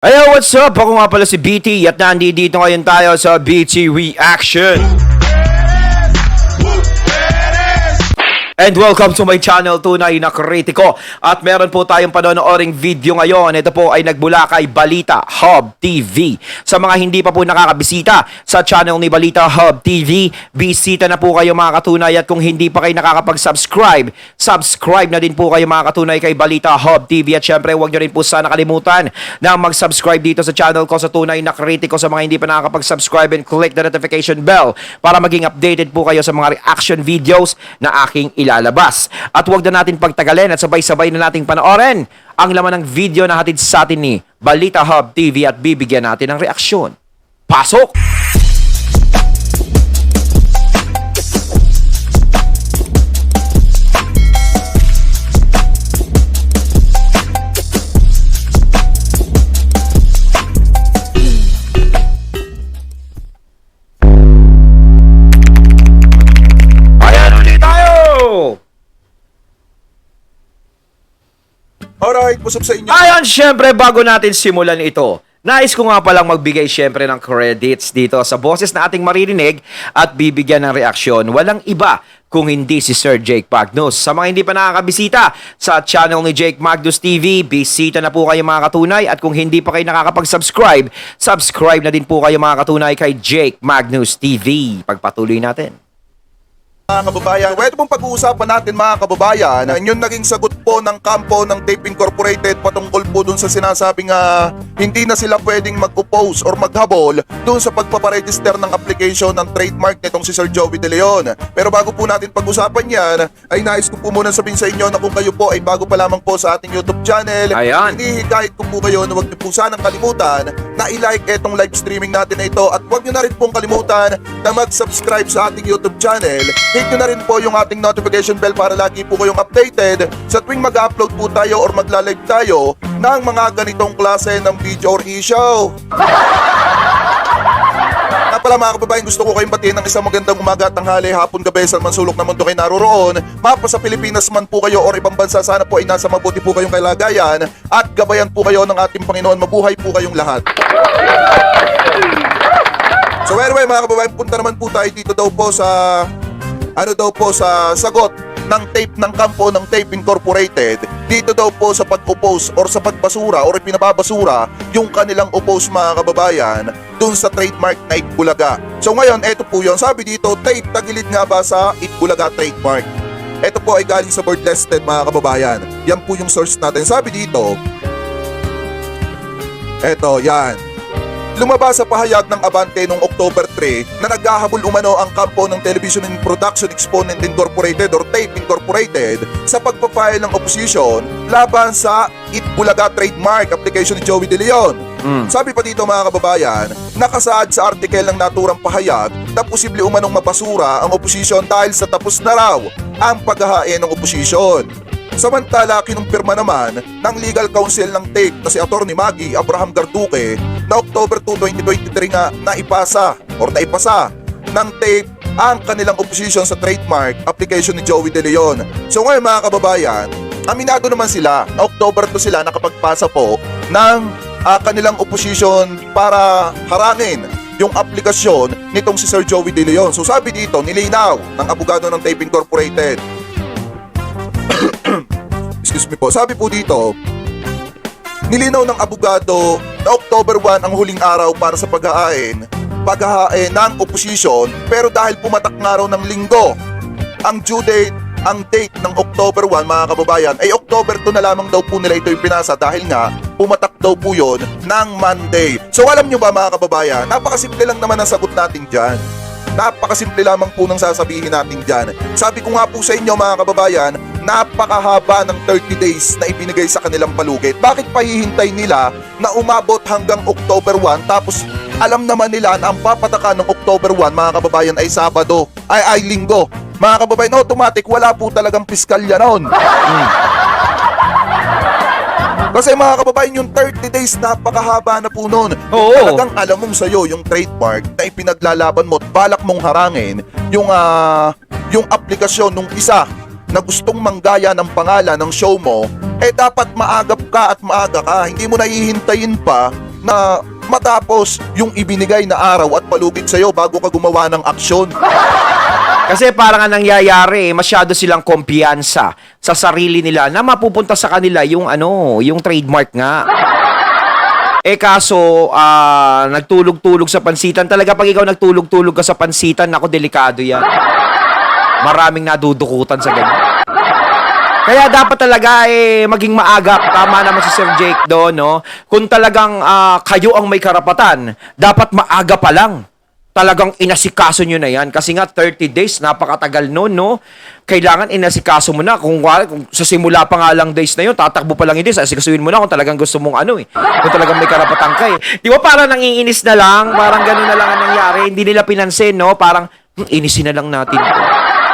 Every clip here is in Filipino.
Ayo, what's up? Ako nga pala si BT at nandito ngayon tayo sa BT Reaction. And welcome to my channel, Tunay na Kritiko. At meron po tayong panonooring video ngayon. Ito po ay nagmula kay Balita Hub TV. Sa mga hindi pa po nakakabisita sa channel ni Balita Hub TV, bisita na po kayo mga katunay. At kung hindi pa kayo nakakapag-subscribe, subscribe na din po kayo mga katunay kay Balita Hub TV. At syempre, huwag nyo rin po sana kalimutan na mag-subscribe dito sa channel ko sa Tunay na Kritiko. Sa mga hindi pa nakakapag-subscribe, and click the notification bell para maging updated po kayo sa mga reaction videos na aking ilalabas. At huwag na natin pagtagalin at sabay-sabay na nating panoorin ang laman ng video na hatid sa atin ni Balita Hub TV at bibigyan natin ng reaksyon. Pasok! Alright, pusap sa inyo. Ayan, syempre, bago natin simulan ito, nais ko nga palang magbigay syempre ng credits dito sa boses na ating maririnig at bibigyan ng reaksyon. Walang iba kung hindi si Sir Jake Magnus. Sa mga hindi pa nakakabisita sa channel ni Jake Magnus TV, bisita na po kayo mga katunay. At kung hindi pa kayo nakakapag-subscribe, subscribe na din po kayo mga katunay kay Jake Magnus TV. Pagpatuloy natin. Mga kababayan, pwede pong pag-uusapan natin mga kababayan, yung naging sagot po ng kampo ng Tape Incorporated patungkol po dun sa sinasabing hindi na sila pwedeng mag-oppose or maghabol dun sa pagpaparegister ng application ng trademark nitong si Sir Joey De Leon. Pero bago po natin pag-usapan yan, ay nais ko po muna sabihin sa inyo na kung kayo po ay bago pa lamang po sa ating YouTube channel, Ayan. hinihikayat ko po kayo na huwag niyo po sanang kalimutan na i-like itong live streaming natin na ito at huwag niyo na rin pong kalimutan na mag-subscribe sa ating YouTube channel. Hit nyo na rin po yung ating notification bell para lagi po kayong updated sa tuwing mag-upload po tayo or magla-live tayo ng mga ganitong klase ng video or e-show. Nga pala mga kababayan, gusto ko kayong batiin ng isang magandang umaga, tanghali, hapon, gabi sa mansulok na mundo kayo naroroon. Mapa sa Pilipinas man po kayo or ibang bansa, sana po ay nasa mabuti po kayong kalagayan at gabayan po kayo ng ating Panginoon. Mabuhay po kayong lahat. So anyway mga kababayan, punta naman po tayo dito daw po sa sa sagot ng tape ng kampo ng Tape Incorporated dito daw po sa pag-oppose or sa pagbasura or pinababasura yung kanilang oppose mga kababayan dun sa trademark na Itbulaga. So ngayon, eto po yun. Sabi dito, tape tagilid nga ba sa Itbulaga trademark? Eto po ay galing sa board listed mga kababayan. Yan po yung source natin. Sabi dito, eto, yan. Lumabas sa pahayag ng Abante noong October 3 na naghahabol umano ang kampo ng Television and Production Exponent Incorporated or Tape Incorporated sa pagpapile ng opposition laban sa Itbulaga trademark application ni Joey De Leon. Sabi pa dito mga kababayan, nakasaad sa artikel ng naturang pahayag na posible umanong mabasura ang opposition dahil sa tapos na raw ang paghahain ng opposition. Samantala, kinumpirma naman ng legal counsel ng TAPE na si Atty. Maggie Abraham Garduque na October 2, 2023 nga naipasa ng TAPE ang kanilang opposition sa trademark application ni Joey De Leon. So ngayon mga kababayan, aminado naman sila na October 2 sila nakapagpasa po ng kanilang opposition para harangin yung aplikasyon nitong si Sir Joey De Leon. So sabi dito, nilinaw ng abogado ng Tape Incorporated. Excuse me po. Sabi po dito, nilinaw ng abogado na October 1 ang huling araw para sa paghahain ng opposition, pero dahil pumatak nga raw ng linggo ang due date, ang date ng October 1 mga kababayan, ay October 2 na lamang daw po nila ito yung pinasa dahil nga pumatak daw po yun ng Monday. So alam nyo ba mga kababayan, napakasimple lang naman ang sagot natin dyan. Napakasimple lamang po nang sasabihin natin dyan. Sabi ko nga po sa inyo mga kababayan, napakahaba ng 30 days na ibinigay sa kanilang palugit. Bakit pahihintay nila na umabot hanggang October 1 tapos alam naman nila na ang papatakan ng October 1 mga kababayan ay Sabado, ay Linggo. Mga kababayan, automatic wala po talagang piskalya noon. Kasi mga kababayan, yung 30 days napakahaba na po nun. Oo. Talagang alam mong sa'yo yung trademark na ipinaglalaban mo at balak mong harangin yung aplikasyon nung isa na gustong manggaya ng pangalan ng show mo, dapat maagap ka at maaga ka. Hindi mo nahihintayin pa na matapos yung ibinigay na araw at palugit sa'yo bago ka gumawa ng aksyon. Kasi parang ang nangyayari, masyado silang kumpiyansa sa sarili nila na mapupunta sa kanila yung yung trademark nga. Kaso, nagtulog-tulog sa pansitan. Talaga pag ikaw nagtulog-tulog ka sa pansitan, ako delikado yan. Maraming nadudukutan sa ganyan. Kaya dapat talaga maging maagap. Tama naman si Sir Jake doon, no? Kung talagang kayo ang may karapatan, dapat maaga pa lang. Talagang inasikaso nyo na yan. Kasi nga 30 days, napakatagal noon, no? Kailangan inasikaso mo na. Kung sa simula pa nga lang days na yun, tatakbo pa lang yung days, asikasuin mo na kung talagang gusto mong kung talagang may karapatan ka Di ba parang nangiinis na lang? Parang gano'n na lang ang nangyari. Hindi nila pinansin, no? Parang, inisin na lang natin to.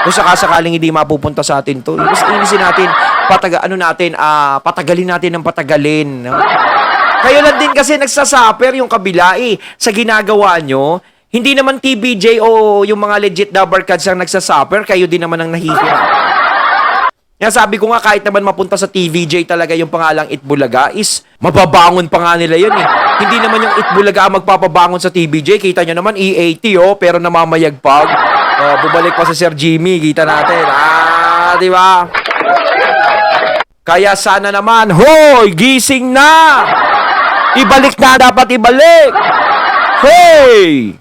Kung sakasakaling hindi mapupunta sa atin to, inisin natin, patagalin natin ng patagalin, no? Kayo lang din kasi nagsasaper yung kabila sa ginagawa nyo. Hindi naman TBJ o yung mga legit dabber cards ang nagsasuffer, kayo din naman ang nahihirap. Kaya sabi ko nga, kahit naman mapunta sa TVJ talaga yung pangalang Itbulaga is mababangon pa nga nila yun Hindi naman yung Itbulaga ang magpapabangon sa TVJ. Kita nyo naman, E80 pero namamayagpag. Bumalik pa si Sir Jimmy, kita natin. Di ba? Kaya sana naman, hoy, gising na! Ibalik na, dapat ibalik! Hey!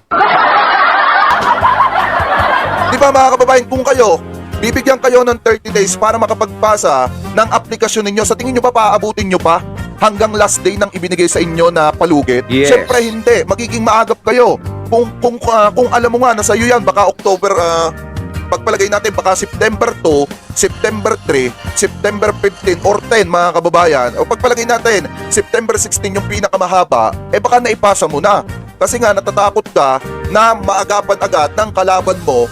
Di ba mga kababayan, kung kayo, bibigyan kayo ng 30 days para makapagpasa ng aplikasyon ninyo, sa tingin nyo ba paaabutin nyo pa hanggang last day ng ibinigay sa inyo na palugit? Yes. Siyempre hindi, magiging maagap kayo. Kung alam mo nga na sa'yo yan, baka October, pagpalagay natin baka September 2, September 3, September 15 or 10 mga kababayan, o pagpalagay natin September 16 yung pinakamahaba, baka naipasa mo na. Kasi nga natatakot ka na maagapan agad ng kalaban mo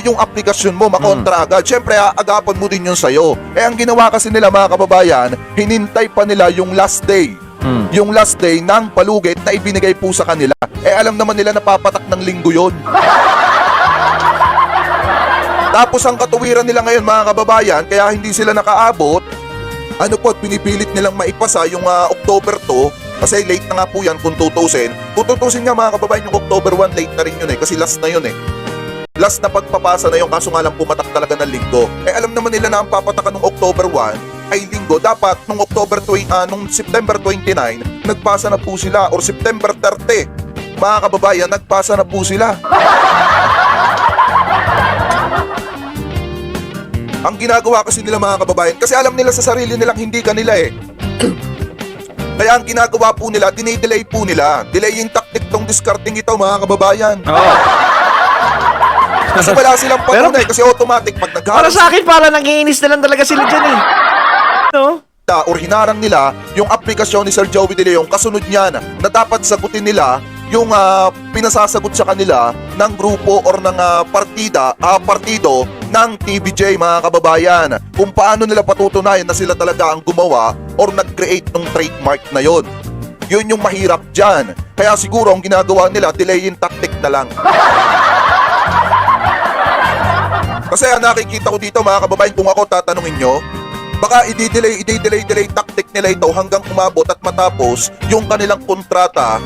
yung aplikasyon mo, makontra agad. Siyempre, agapan mo din yun sa'yo. Ang ginawa kasi nila mga kababayan, hinintay pa nila yung last day. Yung last day ng palugit na ibinigay po sa kanila. Alam naman nila na papatak ng linggo yun. Tapos ang katuwiran nila ngayon mga kababayan, kaya hindi sila nakaabot, pinipilit nilang maipasa yung October 2, kasi late na nga po yan kung tutusin. Kung tutusin nga mga kababayan, yung October 1 late na rin yun kasi last na yun Last na pagpapasa na yung, kaso nga lang pumatak talaga ng linggo. Alam naman nila na ang papatakan ng October 1 ay linggo. Dapat nung nung September 29, nagpasa na po sila, or September 30. Mga kababayan, nagpasa na po sila. Ang ginagawa kasi nila mga kababayan, kasi alam nila sa sarili nilang hindi kanila Kaya ang ginagawa po nila, dinidelay po nila. Delaying tactic tong discarding ito mga kababayan. Kasi wala silang patunay, kasi automatic pag Para sa akin, para nangiinis na lang talaga sila dyan No? Or hinarang nila yung aplikasyon ni Sir Joey De Leon, kasunod niyan na dapat sagutin nila yung pinasasagot sa kanila ng grupo or ng partido ng TVJ mga kababayan. Kung paano nila patutunayan na sila talaga ang gumawa or nag-create ng trademark na yon. Yun yung mahirap dyan. Kaya siguro ang ginagawa nila, delaying tactic na lang. Kasi nakikita ko dito mga kababayan, kung ako tatanungin nyo, baka i-delay tactic nila ito hanggang umabot at matapos yung kanilang kontrata.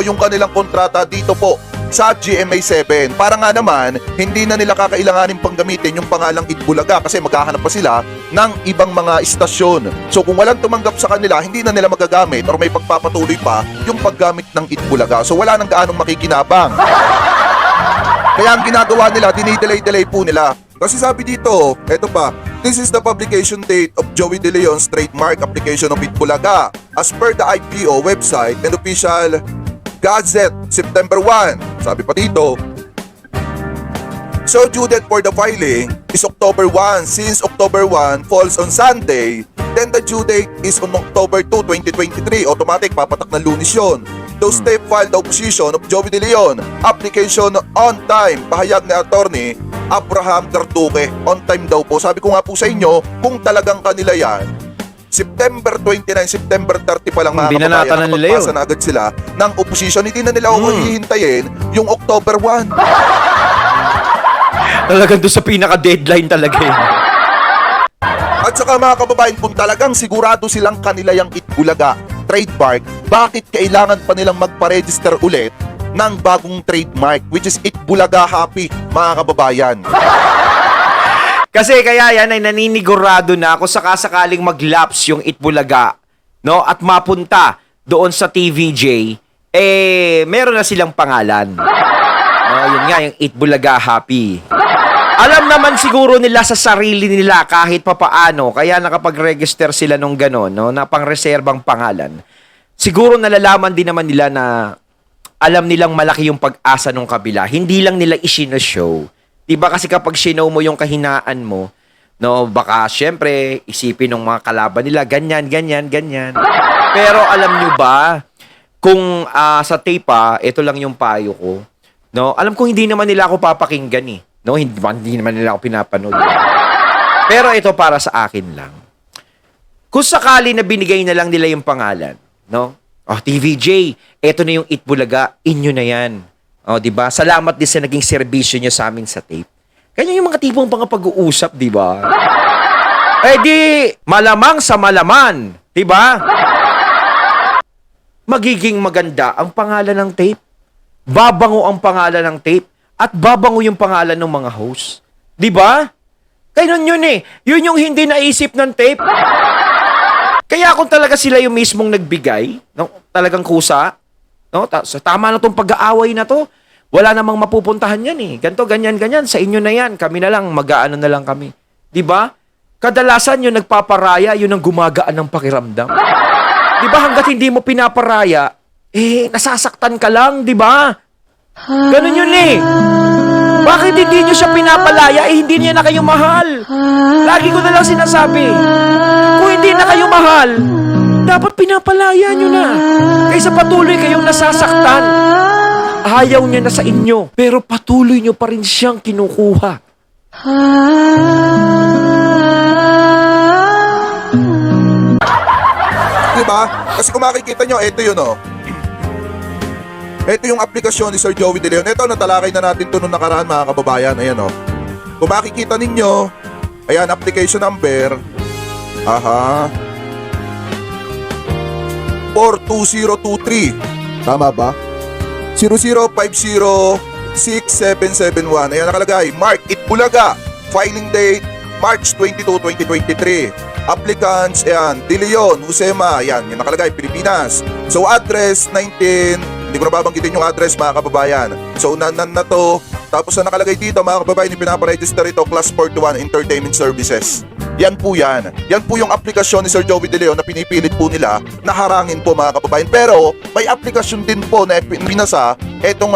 Yung kanilang kontrata dito po sa GMA7. Para nga naman, hindi na nila kakailanganin pang gamitin yung pangalang Itbulaga kasi maghahanap pa sila ng ibang mga istasyon. So kung walang tumanggap sa kanila, hindi na nila magagamit or may pagpapatuloy pa yung paggamit ng Itbulaga. So wala nang gaanong makikinabang. Kaya ang ginagawa nila, dinidelay po nila. Kasi sabi dito, eto pa, this is the publication date of Joey De Leon's trademark application of Itbulaga as per the IPO website and official Gazette, September 1. Sabi pa dito, so due date for the filing is October 1. Since October 1 falls on Sunday, then the due date is on October 2, 2023. Automatic, papatak ng Lunes yun. Those step filed the opposition of Joey De Leon. Application on time. Pahayag ni attorney Abraham Garduque. On time daw po. Sabi ko nga po sa inyo, kung talagang kanila yan, September 29, September 30 pa lang mga kababayan, nakapagpasa na agad sila ng opposition. Hindi na nila hihintayin yung October 1. Talagang doon sa pinaka-deadline talaga At saka mga kababayan, kung talagang sigurado silang kanila yung Itbulaga, trademark, bakit kailangan pa nilang magpa-register ulit ng bagong trademark, which is Itbulaga Happy, mga kababayan. Kasi kaya yan ay naninigurado na kung sakasakaling mag-lapse yung Itbulaga, no? At mapunta doon sa TVJ, meron na silang pangalan. No, yun nga, yung Itbulaga Happy. Alam naman siguro nila sa sarili nila kahit papaano, kaya nakapag-register sila nung gano'n, no, na pang-reserbang pangalan. Siguro nalalaman din naman nila na alam nilang malaki yung pag-asa nung kabila. Hindi lang nila isina-show. Diba kasi kapag sinow mo yung kahinaan mo, no, baka syempre isipin ng mga kalaban nila, ganyan. Pero alam nyo ba, kung sa tape ito lang yung payo ko, no, alam ko hindi naman nila ako papakinggan eh. No, hindi naman nila ako pinapanood. Pero ito para sa akin lang. Kung sakali na binigay na lang nila yung pangalan, no? TVJ, ito na yung Itbulaga, inyo na yan. Di ba? Salamat din sa naging serbisyo nyo sa amin sa tape. Ganyan yung mga tipong pag-uusap, di ba? Di, malamang sa malaman, di ba? Magiging maganda ang pangalan ng tape. Babango ang pangalan ng tape. At babango yung pangalan ng mga host. Di ba? Ganun yun eh. Yun yung hindi naisip ng tape. Kaya kung talaga sila yung mismong nagbigay, no, talagang kusa, no, tama na tong pag-aaway na to, wala namang mapupuntahan yan eh. Ganto, ganyan, sa inyo na yan. Kami na lang, mag-aano na lang kami. Di ba? Kadalasan yung nagpaparaya, yun ang gumagaan ng pakiramdam. Di ba? Hanggat hindi mo pinaparaya, nasasaktan ka lang, di ba? Ganun yun eh. Bakit hindi nyo siya pinapalaya? Hindi niya na kayo mahal. Lagi ko na lang sinasabi, kung hindi na kayo mahal, dapat pinapalaya nyo na. Kaysa patuloy kayong nasasaktan. Ayaw niya na sa inyo, pero patuloy nyo pa rin siyang kinukuha. Diba? Kasi kung makikita nyo, ito yun oh. Ito yung aplikasyon ni Sir Joey De Leon. Ito, natalakay na natin ito nung nakaraan, mga kababayan. Ayan o. Kung makikita ninyo, ayan, application number. 42023. Tama ba? 00506771. Ayan nakalagay. Mark Itbulaga. Filing date, March 22, 2023. Applicants, ayan, De Leon, Husema, ayan, yung nakalagay, Pilipinas. So, address 19, hindi ko na babanggitin yung address, mga kababayan. So, na to. Tapos na nakalagay dito, mga kababayan, yung pinaparegister ito, Class 41 Entertainment Services. Yan po yan. Yan po yung aplikasyon ni Sir Joey De Leon na pinipilit po nila na harangin po, mga kababayan. Pero, may aplikasyon din po na ipinasa itong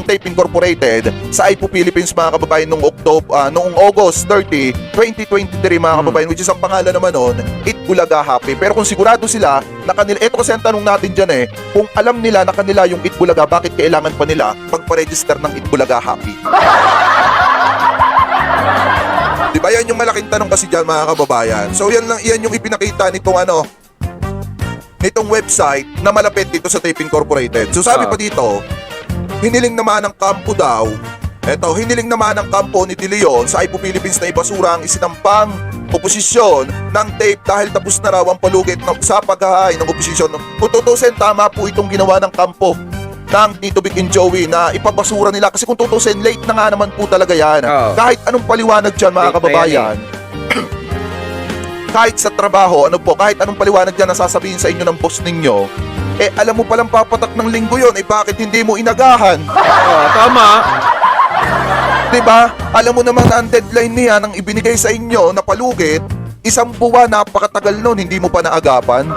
Tape Incorporated sa iPo Philippines, mga kababayan, noong August 30, 2023, mga kababayan, which is ang pangalan naman nun, Itbulaga Happy. Pero kung sigurado sila na kanila, ito kasi ang tanong natin dyan eh, kung alam nila na kanila yung Itbulaga, bakit kailangan pa nila magpa-register ng Itbulaga Happy? Diba yan yung malaking tanong kasi dyan, mga kababayan. So yan yung ipinakita nitong nitong website na malapit dito sa Tape Incorporated. So sabi pa dito, hiniling naman ng kampo daw, hiniling naman ng kampo ni De Leon sa iPo Philippines na ibasura ang isinampang oposisyon ng tape dahil tapos na raw ang palugit sa paghahain ng oposisyon. Kung tutusin, tama po itong ginawa ng kampo ng Tito Vic and Joey na ipabasura nila. Kasi kung tutusin, late na nga naman po talaga yan. Kahit anong paliwanag dyan, mga kababayan, kahit sa trabaho, kahit anong paliwanag dyan na sasabihin sa inyo ng boss ninyo, alam mo palang papatak ng linggo yun, bakit hindi mo inagahan? Tama. Diba? Alam mo naman na ang deadline niya nang ibinigay sa inyo na palugit, 1 buwan, napakatagal nun, hindi mo pa naagapan.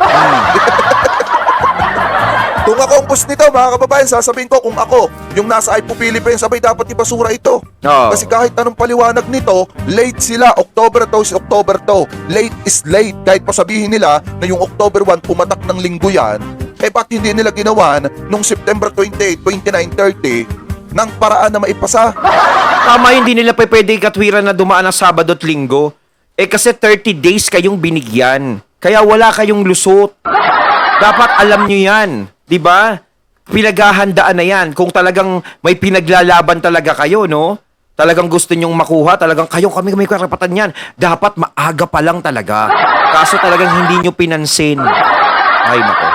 Kung ako ang boss nito, mga kababayan, sasabihin ko, kung ako, yung nasa iPo Philippines, sabay dapat ibasura ito. Kasi kahit anong paliwanag nito, late sila, October to. Late is late. Kahit pa sabihin nila na yung October 1, pumatak ng linggo yan, ba't hindi nila ginawan nung September 28, 29, 30 ng paraan na maipasa? Tama, hindi nila pwede katwiran na dumaan ng Sabado at Linggo. Kasi 30 days kayong binigyan. Kaya wala kayong lusot. Dapat alam nyo yan. Diba? Pinaghahandaan na yan. Kung talagang may pinaglalaban talaga kayo, no? Talagang gusto nyong makuha, talagang kami may karapatan yan. Dapat maaga pa lang talaga. Kaso talagang hindi nyo pinansin. Ay, nako.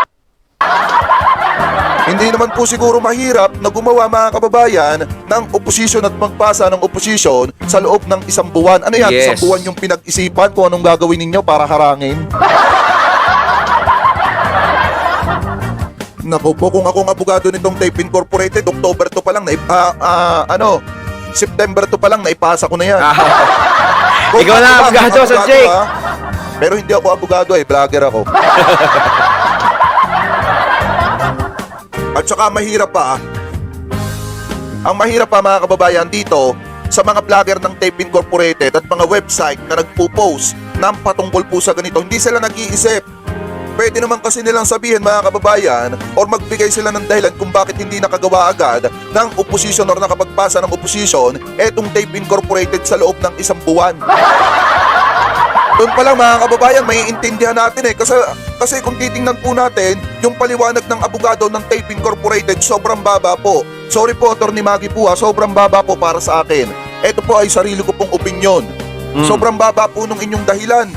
Hindi naman po siguro mahirap na gumawa mga kababayan ng opposition at magpasa ng opposition sa loob ng isang buwan. Ano yan? Yes. Isang buwan yung pinag-isipan kung anong gagawin ninyo para harangin? Naku po, kung akong abogado nitong Tape Incorporated, October to pa lang, September to pa lang, naipasa ko na yan. Kung Ikaw na, ako ba, abogado, Sir Jake. ha? Pero hindi ako abogado vlogger ako. At saka mahirap pa, ang mahirap pa mga kababayan dito sa mga vlogger ng Tape Incorporated at mga website na nagpo-post ng patungkol po sa ganito, hindi sila nag-iisip. Pwede naman kasi nilang sabihin mga kababayan or magbigay sila ng dahilan kung bakit hindi nakagawa agad ng opposition or nakapagpasa ng opposition etong Tape Incorporated sa loob ng isang buwan. Doon pa lang mga kababayan, may intindihan natin kasi kung titingnan po natin, yung paliwanag ng abogado ng Tape Incorporated sobrang baba po. Sorry po, Atty. Maggie po sobrang baba po para sa akin. Ito po ay sarili ko pong opinion. Sobrang baba po nung inyong dahilan.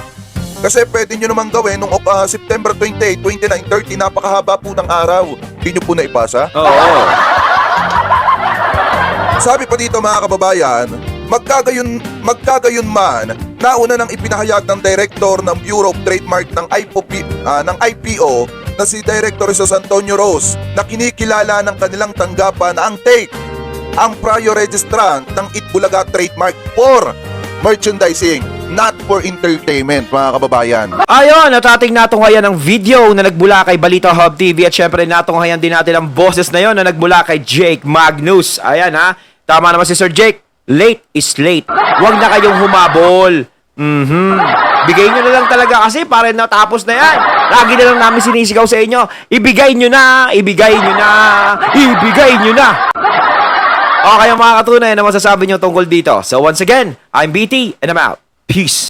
Kasi pwede nyo naman gawin nung September 28, 29, 30, napakahaba po ng araw. Hindi nyo po naipasa? Oo. Sabi pa dito mga kababayan, magkagayon man, nauna nang ipinahayag ng Director ng Bureau of Trademark ng IPO na si Director Jesus Antonio Rose na kinikilala ng kanilang tanggapan na ang TAPE ang prior registrant ng Itbulaga trademark for merchandising, not for entertainment mga kababayan. Ayun, at ating natunghayan ng video na nagbula kay Balita Hub TV at syempre natunghayan din natin ang boses na yon na nagbula kay Jake Magnus. Ayan ha, tama naman si Sir Jake. Late is late. Huwag na kayong humabol. Bigay nyo na lang talaga kasi para natapos na yan. Lagi na lang namin sinisigaw sa inyo. Ibigay nyo na, ibigay nyo na, ibigay nyo na. O kayo mga katunay na masasabi nyo tungkol dito. So once again, I'm BT and I'm out. Peace.